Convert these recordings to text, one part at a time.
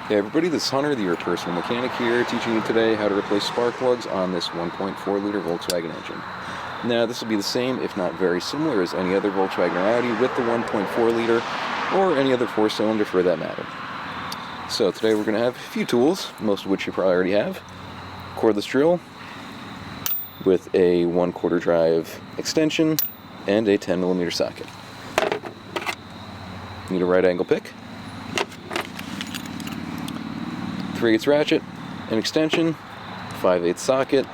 Hey everybody, this is Hunter, your personal mechanic here, teaching you today how to replace spark plugs on this 1.4 liter Volkswagen engine. Now this will be the same, if not very similar, as any other Volkswagen or Audi with the 1.4 liter, or any other 4-cylinder for that matter. So today we're going to have a few tools, most of which you probably already have. Cordless drill with a 1/4 drive extension and a 10mm socket. Need a right angle pick, 3/8 ratchet, an extension, 5/8 socket,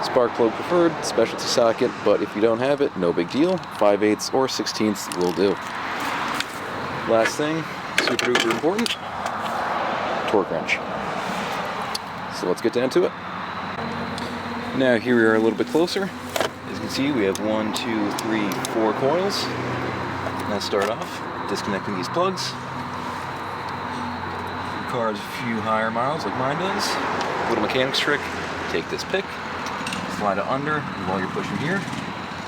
spark plug preferred, specialty socket, but if you don't have it, no big deal, 5/8 or 16ths will do. Last thing, super duper important, torque wrench. So let's get down to it. Now here we are a little bit closer. As you can see, we have 1, 2, 3, 4 coils. Let's start off disconnecting these plugs. Car's a few higher miles like mine does. Little mechanic's trick, take this pick, slide it under, and while you're pushing here,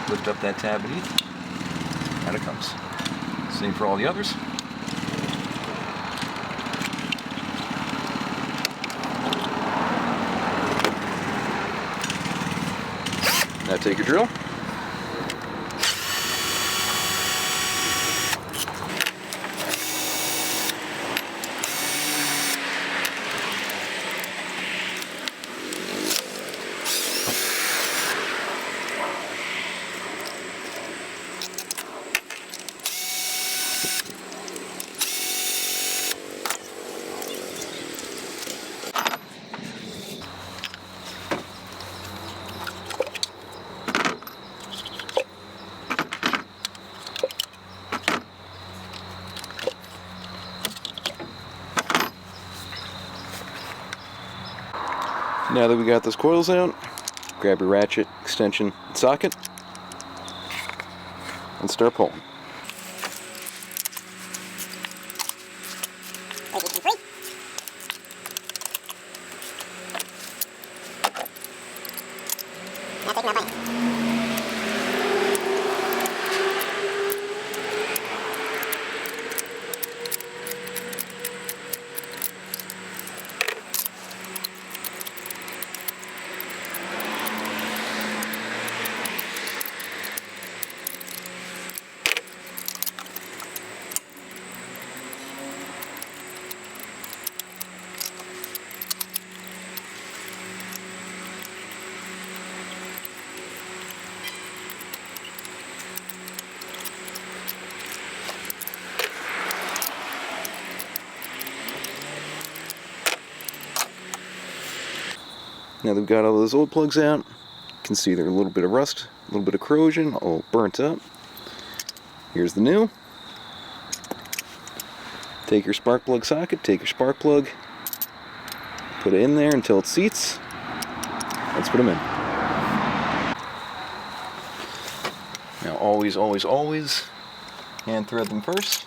lift up that tab beneath, and it comes. Same for all the others. Now take your drill. Now that we got those coils out, grab your ratchet, extension, and socket, and start pulling. Now that we've got all those old plugs out, you can see there's a little bit of rust, a little bit of corrosion, all burnt up. Here's the new. Take your spark plug socket, take your spark plug, put it in there until it seats. Let's put them in. Now always, always, always hand thread them first.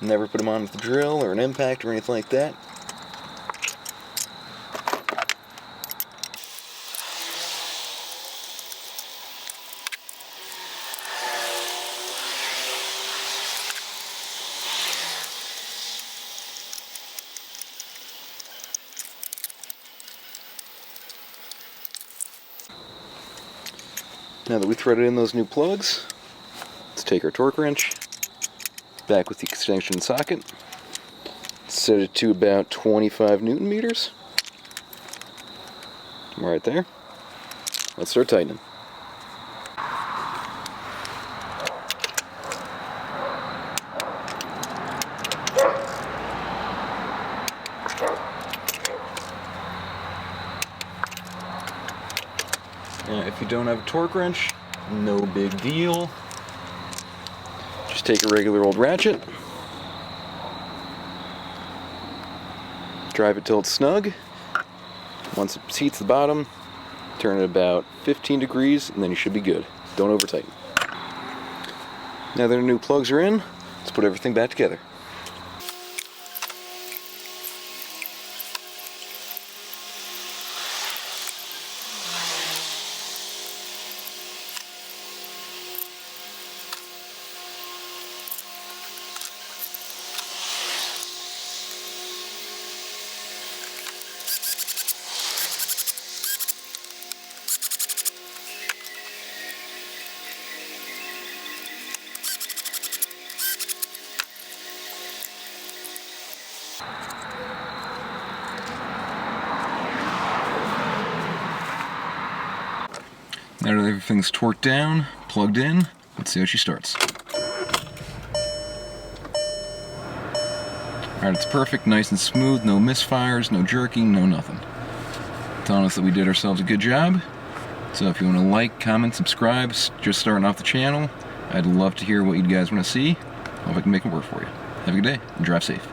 Never put them on with a drill or an impact or anything like that. Now that we threaded in those new plugs, let's take our torque wrench, back with the extension socket, set it to about 25 Newton meters. Right there. Let's start tightening. Now, if you don't have a torque wrench, no big deal. Just take a regular old ratchet, drive it till it's snug. Once it seats the bottom, turn it about 15 degrees, and then you should be good. Don't over tighten. Now that our new plugs are in, let's put everything back together. Now that everything's torqued down, plugged in, let's see how she starts. Alright, it's perfect, nice and smooth, no misfires, no jerking, no nothing. Telling us that we did ourselves a good job. So if you want to like, comment, subscribe, just starting off the channel, I'd love to hear what you guys want to see. Hope I can make it work for you. Have a good day and drive safe.